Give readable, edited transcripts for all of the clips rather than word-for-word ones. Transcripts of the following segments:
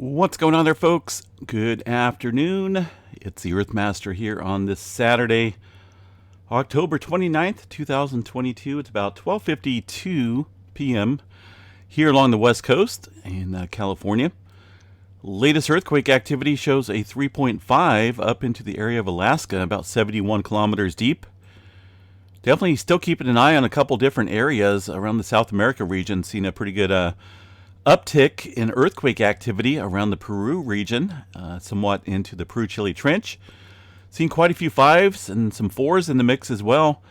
What's going on there, folks? Good afternoon. It's the Earthmaster here on this Saturday, October 29th, 2022. It's about 12:52 p.m. here along the West Coast in California. Latest earthquake activity shows a 3.5 up into the area of Alaska, about 71 kilometers deep. Definitely still keeping an eye on a couple different areas around the South America region, seeing a pretty good uptick in earthquake activity around the Peru region, somewhat into the Peru-Chile Trench. Seen quite a few fives and some fours in the mix as well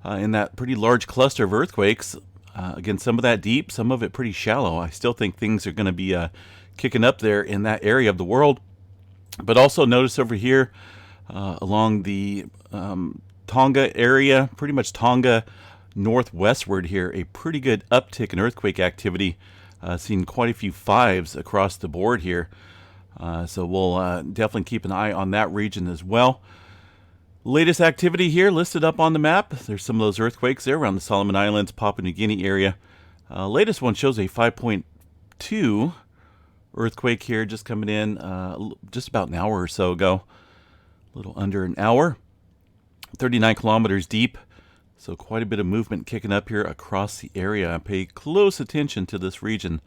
in that pretty large cluster of earthquakes. Again, some of that deep, some of it pretty shallow. I still think things are going to be kicking up there in that area of the world. But also notice over here along the Tonga area, pretty much Tonga northwestward here, a pretty good uptick in earthquake activity. Seen quite a few fives across the board here. So we'll definitely keep an eye on that region as well. Latest activity here listed up on the map. There's some of those earthquakes there around the Solomon Islands, Papua New Guinea area. Latest one shows a 5.2 earthquake here just coming in just about an hour or so ago. A little under an hour. 39 kilometers deep. So quite a bit of movement kicking up here across the area. Pay close attention to this region.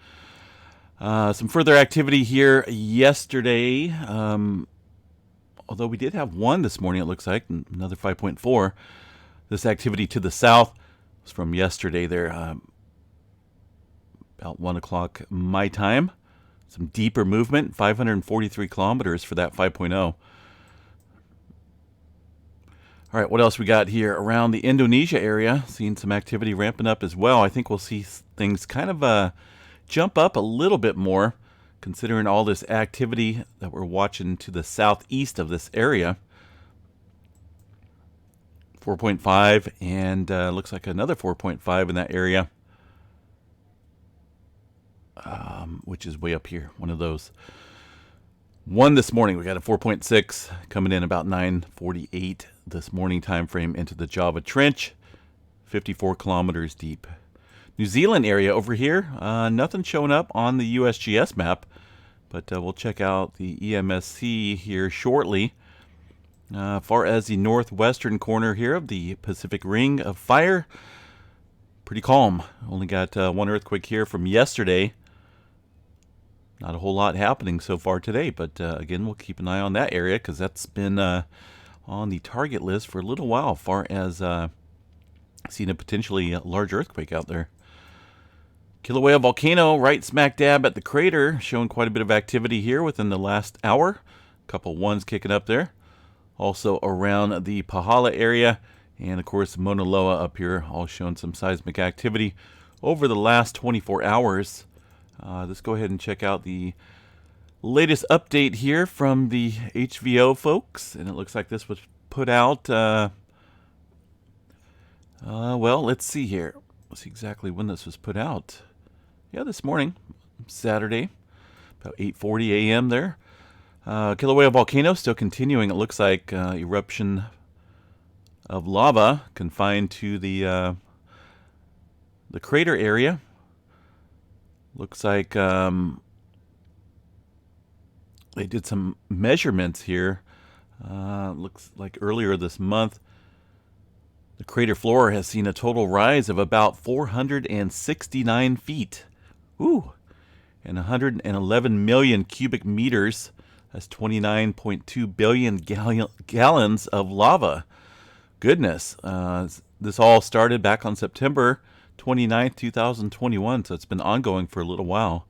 Some further activity here yesterday. Although we did have one this morning, it looks like, another 5.4. This activity to the south was from yesterday there, about 1 o'clock my time. Some deeper movement, 543 kilometers for that 5.0. All right, what else we got here? Around the Indonesia area, seeing some activity ramping up as well. I think we'll see things kind of jump up a little bit more, considering all this activity that we're watching to the southeast of this area. 4.5, and looks like another 4.5 in that area, which is way up here, one of those. One this morning, we got a 4.6 coming in about 9:48 this morning time frame into the Java Trench, 54 kilometers deep. New Zealand area over here, nothing showing up on the USGS map, but we'll check out the EMSC here shortly. Far as the northwestern corner here of the Pacific Ring of Fire, pretty calm. Only got one earthquake here from yesterday. Not a whole lot happening so far today, but again, we'll keep an eye on that area because that's been on the target list for a little while, far as seeing a potentially large earthquake out there. Kilauea Volcano, right smack dab at the crater, showing quite a bit of activity here within the last hour. A couple ones kicking up there. Also around the Pahala area, and of course Mauna Loa up here, all showing some seismic activity over the last 24 hours. Let's go ahead and check out the latest update here from the HVO folks. And it looks like this was put out, well, let's see here. Let's see exactly when this was put out. Yeah, this morning, Saturday, about 8:40 a.m. there. Kilauea Volcano still continuing. It looks like eruption of lava confined to the crater area. Looks like they did some measurements here. Looks like earlier this month, the crater floor has seen a total rise of about 469 feet. Ooh, and 111 million cubic meters. That's 29.2 billion gallons of lava. Goodness. This all started back on September 29th, 2021, so it's been ongoing for a little while.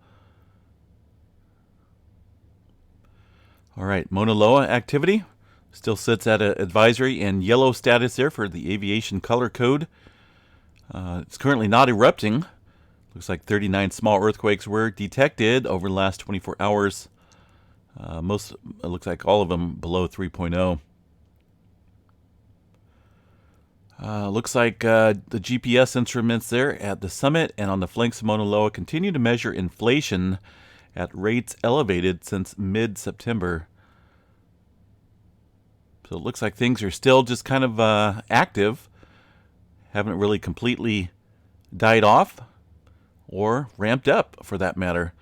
All right, Mauna Loa activity still sits at an advisory and yellow status there for the aviation color code. It's currently not erupting. Looks like 39 small earthquakes were detected over the last 24 hours. Most, it looks like all of them below 3.0. Looks like the GPS instruments there at the summit and on the flanks of Mauna Loa continue to measure inflation at rates elevated since mid-September. So it looks like things are still just kind of active. Haven't really completely died off or ramped up for that matter.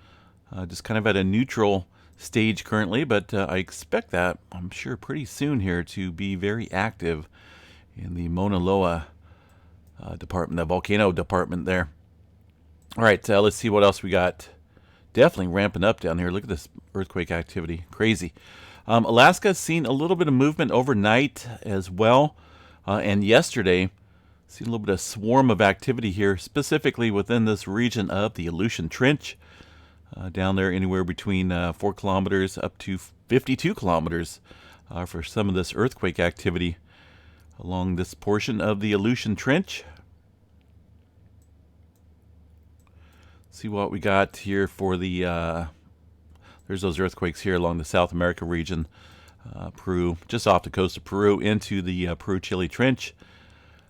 Just kind of at a neutral stage currently, but I expect that, I'm sure, pretty soon here to be very active in the Mauna Loa department, the volcano department there. All right, let's see what else we got. Definitely ramping up down here. Look at this earthquake activity. Crazy. Alaska's seen a little bit of movement overnight as well. And yesterday, seen a little bit of swarm of activity here, specifically within this region of the Aleutian Trench. Down there anywhere between 4 kilometers up to 52 kilometers for some of this earthquake activity along this portion of the Aleutian Trench. See what we got here for the there's those earthquakes here along the South America region, Peru, just off the coast of Peru into the Peru-Chile Trench.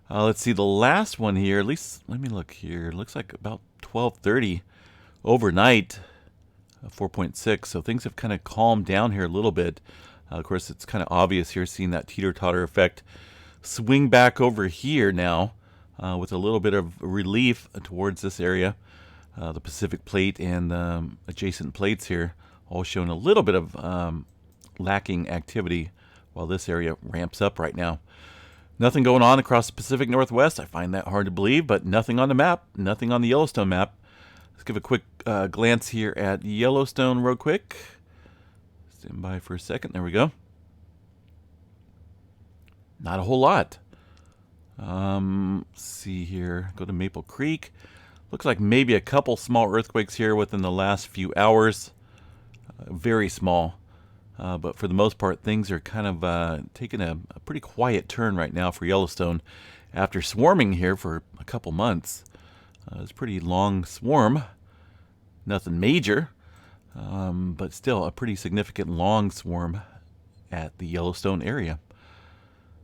Let's see the last one here. At least let me look here. It looks like about 12:30 overnight, 4.6. So things have kind of calmed down here a little bit. Of course, it's kind of obvious here, seeing that teeter-totter effect swing back over here now, with a little bit of relief towards this area. The Pacific Plate and adjacent plates here all showing a little bit of lacking activity while this area ramps up right now. Nothing going on across the Pacific Northwest. I find that hard to believe, but nothing on the map, nothing on the Yellowstone map. Let's give a quick glance here at Yellowstone real quick. Stand by for a second. There we go. Not a whole lot. Let's see here. Go to Maple Creek. Looks like maybe a couple small earthquakes here within the last few hours. Very small. But for the most part, things are kind of taking a pretty quiet turn right now for Yellowstone after swarming here for a couple months. It's a pretty long swarm. Nothing major, but still a pretty significant long swarm at the Yellowstone area.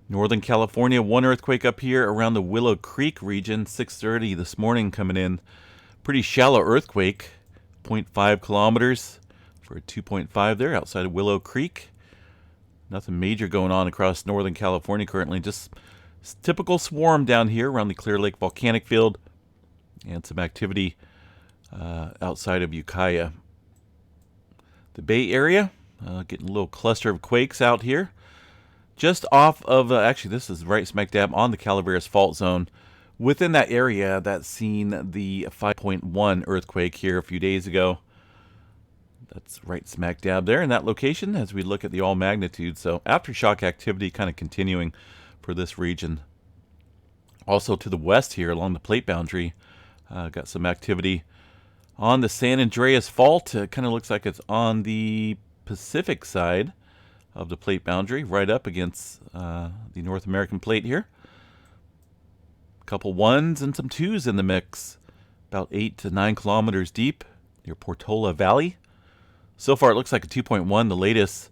Northern California, one earthquake up here around the Willow Creek region, 6:30 this morning coming in. Pretty shallow earthquake, 0.5 kilometers for a 2.5 there outside of Willow Creek. Nothing major going on across Northern California currently. Just typical swarm down here around the Clear Lake volcanic field and some activity outside of Ukiah. The Bay Area, getting a little cluster of quakes out here. Just off of, actually this is right smack dab on the Calaveras Fault Zone. Within that area, that's seen the 5.1 earthquake here a few days ago. That's right smack dab there in that location as we look at the all magnitude. So aftershock activity kind of continuing for this region. Also to the west here along the plate boundary, got some activity on the San Andreas Fault. It kind of looks like it's on the Pacific side of the plate boundary, right up against the North American plate here. A couple ones and some twos in the mix, about 8 to 9 kilometers deep near Portola Valley. So far it looks like a 2.1, the latest,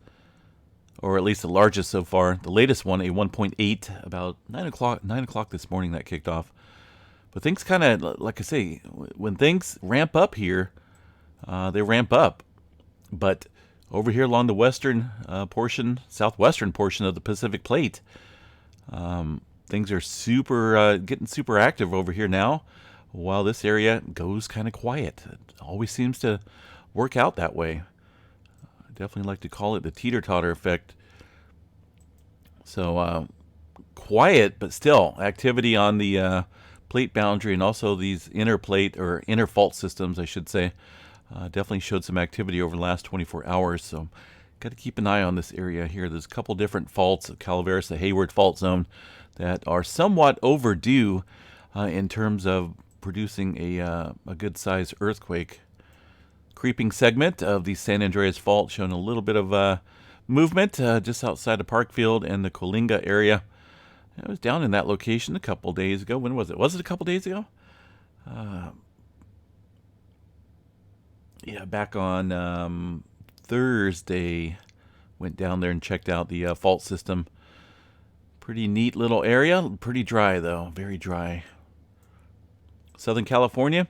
or at least the largest so far. The latest one, a 1.8, about 9 o'clock this morning that kicked off. But things kind of, like I say, when things ramp up here, they ramp up. But over here along the western portion, southwestern portion of the Pacific Plate, things are getting super active over here now, while this area goes kind of quiet. It always seems to work out that way. I definitely like to call it the teeter-totter effect. So quiet, but still activity on the plate boundary, and also these inner plate or inner fault systems, I should say. Definitely showed some activity over the last 24 hours, so got to keep an eye on this area here. There's a couple different faults, Calaveras, the Hayward Fault Zone, that are somewhat overdue in terms of producing a good-sized earthquake. Creeping segment of the San Andreas Fault showing a little bit of movement just outside of Parkfield and the Coalinga area. I was down in that location a couple days ago. When was it? Was it a couple days ago? Yeah, back on Thursday, went down there and checked out the fault system. Pretty neat little area. Pretty dry, though. Very dry. Southern California.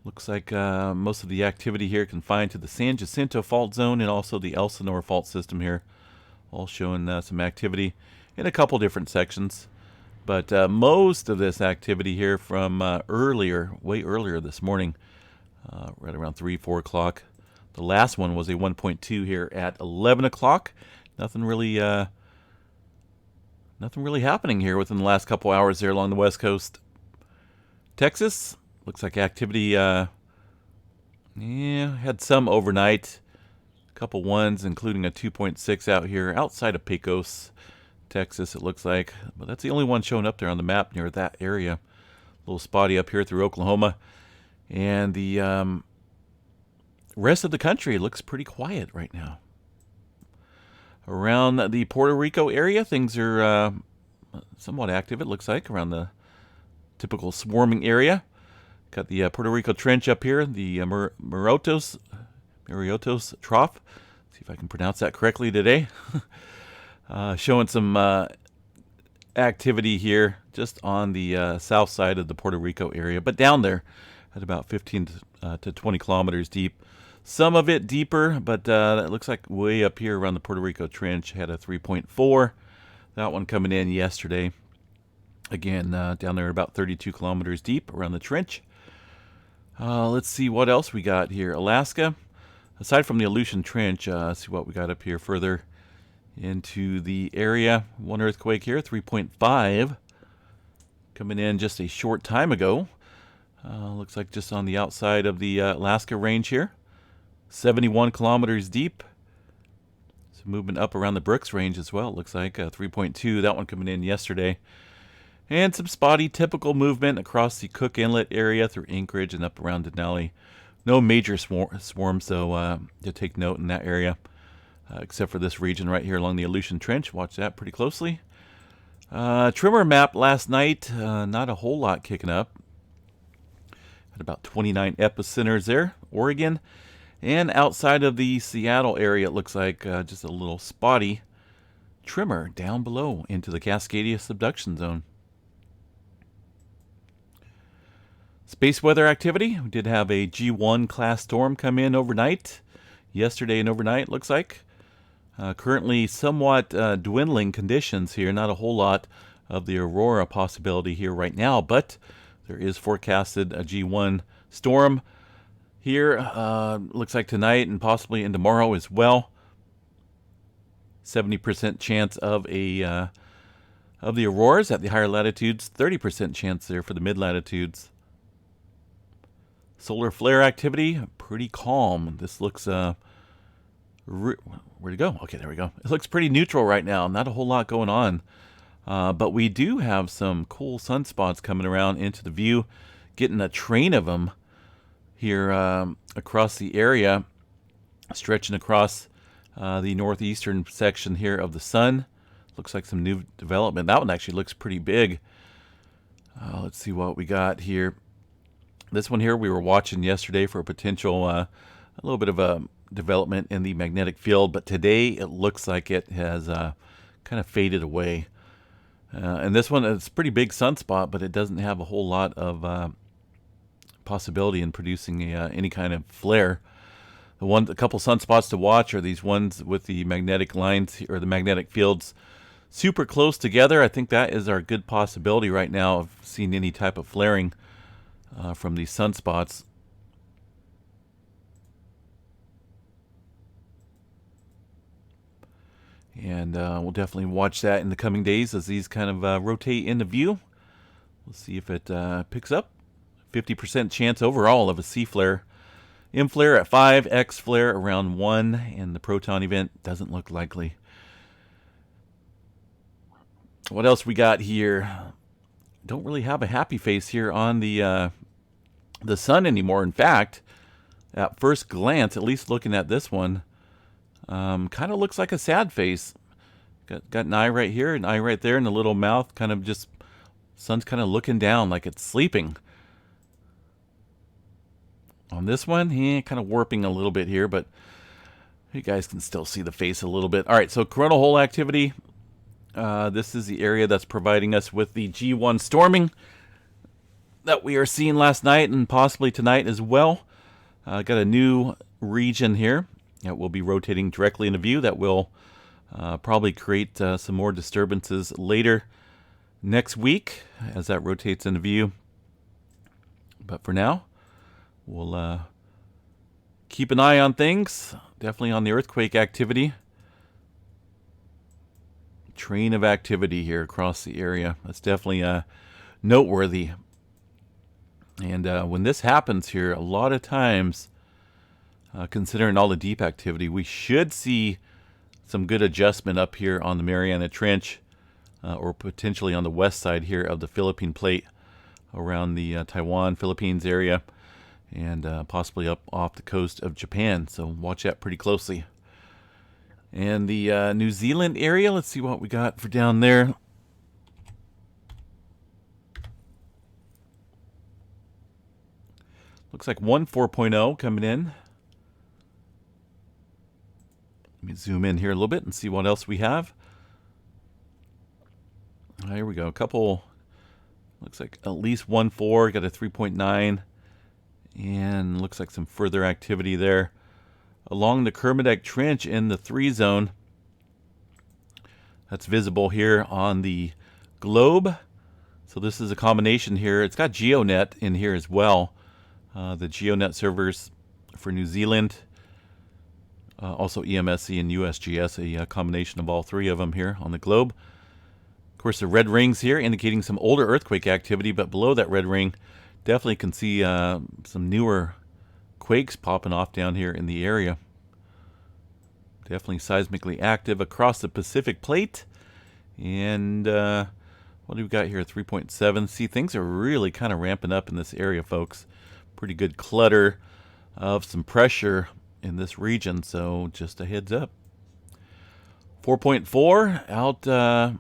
Looks like most of the activity here confined to the San Jacinto Fault Zone and also the Elsinore Fault System here. All showing some activity in a couple different sections. But most of this activity here from way earlier this morning, right around 3, 4 o'clock. The last one was a 1.2 here at 11 o'clock. Nothing really happening here within the last couple hours there along the west coast. Texas, looks like activity, had some overnight. A couple ones, including a 2.6 out here outside of Pecos, Texas, it looks like. But that's the only one showing up there on the map near that area. A little spotty up here through Oklahoma. And the rest of the country looks pretty quiet right now. Around the Puerto Rico area, things are somewhat active, it looks like, around the typical swarming area. Got the Puerto Rico Trench up here, the Mariotos Trough. See if I can pronounce that correctly today. Showing some activity here just on the south side of the Puerto Rico area, but down there at about 15 to 20 kilometers deep. Some of it deeper, but it looks like way up here around the Puerto Rico Trench had a 3.4. That one coming in yesterday. Again, down there about 32 kilometers deep around the trench. Let's see what else we got here. Alaska, aside from the Aleutian Trench, see what we got up here further into the area. One earthquake here, 3.5, coming in just a short time ago. Looks like just on the outside of the Alaska range here. 71 kilometers deep. Some movement up around the Brooks Range as well. It looks like 3.2. That one coming in yesterday. And some spotty typical movement across the Cook Inlet area through Anchorage and up around Denali. No major swarms, so to take note in that area, except for this region right here along the Aleutian Trench. Watch that pretty closely. Tremor map last night, not a whole lot kicking up. Had about 29 epicenters there, Oregon. And outside of the Seattle area, it looks like just a little spotty tremor down below into the Cascadia subduction zone. Space weather activity. We did have a G1 class storm come in overnight. Yesterday and overnight, looks like. Currently somewhat dwindling conditions here. Not a whole lot of the aurora possibility here right now, but there is forecasted a G1 storm here. Looks like tonight and possibly in tomorrow as well. 70% chance of the auroras at the higher latitudes. 30% chance there for the mid latitudes. Solar flare activity, pretty calm. This looks, where'd it go? Okay, there we go. It looks pretty neutral right now. Not a whole lot going on. But we do have some cool sunspots coming around into the view. Getting a train of them here across the area. Stretching across the northeastern section here of the sun. Looks like some new development. That one actually looks pretty big. Let's see what we got here. This one here we were watching yesterday for a potential, a little bit of a development in the magnetic field, but today it looks like it has kind of faded away. And this one, it's a pretty big sunspot, but it doesn't have a whole lot of possibility in producing any kind of flare. A couple sunspots to watch are these ones with the magnetic lines or the magnetic fields super close together. I think that is our good possibility right now of seeing any type of flaring from these sunspots. And we'll definitely watch that in the coming days as these kind of rotate into view. We'll see if it picks up. 50% chance overall of a C flare. M flare at 5, X flare around 1, and the proton event doesn't look likely. What else we got here? Don't really have a happy face here on the sun anymore. In fact, at first glance, at least looking at this one, kind of looks like a sad face. Got an eye right here, an eye right there, and a little mouth kind of just, sun's kind of looking down like it's sleeping. On this one, kind of warping a little bit here, but you guys can still see the face a little bit. All right, so coronal hole activity. This is the area that's providing us with the G1 storming that we are seeing last night and possibly tonight as well. Got a new region here that will be rotating directly into view that will probably create some more disturbances later next week as that rotates into view. But for now, we'll keep an eye on things. Definitely on the earthquake activity. Train of activity here across the area. That's definitely noteworthy. And when this happens here, a lot of times, considering all the deep activity, we should see some good adjustment up here on the Mariana Trench, or potentially on the west side here of the Philippine Plate, around the Taiwan, Philippines area, and possibly up off the coast of Japan. So watch that pretty closely. And the New Zealand area, let's see what we got for down there. Looks like 4.0 coming in. Let me zoom in here a little bit and see what else we have. Here we go. A couple, looks like at least 1.4, got a 3.9, and looks like some further activity there along the Kermadec Trench in the 3 zone. That's visible here on the globe. So this is a combination here. It's got GeoNet in here as well. The GeoNet servers for New Zealand. Also EMSC and USGS, a combination of all 3 of them here on the globe. Of course, the red rings here indicating some older earthquake activity, but below that red ring, definitely can see some newer quakes popping off down here in the area. Definitely seismically active across the Pacific Plate. And what do we got here? 3.7. See, things are really kind of ramping up in this area, folks. Pretty good clutter of some pressure in this region, so just a heads up. 4.4 out,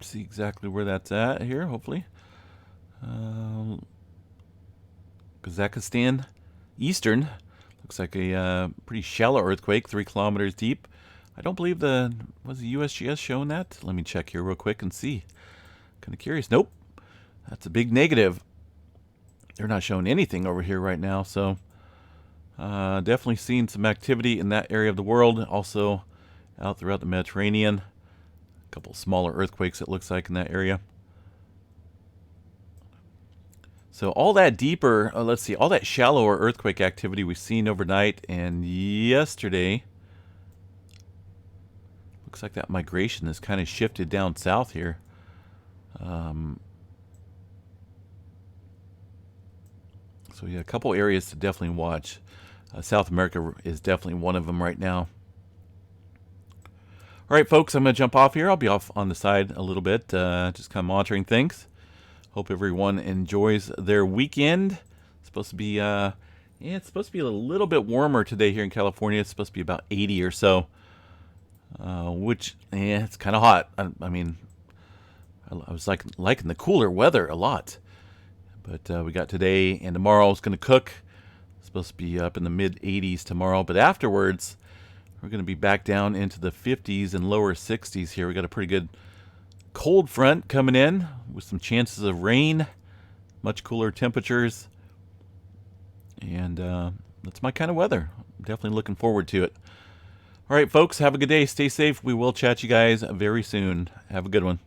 see exactly where that's at here, hopefully. Kazakhstan Eastern, looks like a pretty shallow earthquake, 3 kilometers deep. I don't believe was the USGS showing that? Let me check here real quick and see. Kind of curious. Nope, that's a big negative. They're not showing anything over here right now, so definitely seeing some activity in that area of the world. Also out throughout the Mediterranean. A couple smaller earthquakes, it looks like, in that area. So all that deeper, let's see, all that shallower earthquake activity we've seen overnight and yesterday. Looks like that migration has kind of shifted down south here. So yeah, a couple areas to definitely watch. South America is definitely one of them right now. All right, folks, I'm going to jump off here. I'll be off on the side a little bit, just kind of monitoring things. Hope everyone enjoys their weekend. It's supposed to be, yeah, it's supposed to be a little bit warmer today here in California. It's supposed to be about 80 or so, which, yeah, it's kind of hot. I mean, I was liking the cooler weather a lot. But we got today and tomorrow. It's going to cook. It's supposed to be up in the mid-80s tomorrow. But afterwards, we're going to be back down into the 50s and lower 60s here. We got a pretty good cold front coming in with some chances of rain. Much cooler temperatures. And that's my kind of weather. I'm definitely looking forward to it. All right, folks, have a good day. Stay safe. We will chat you guys very soon. Have a good one.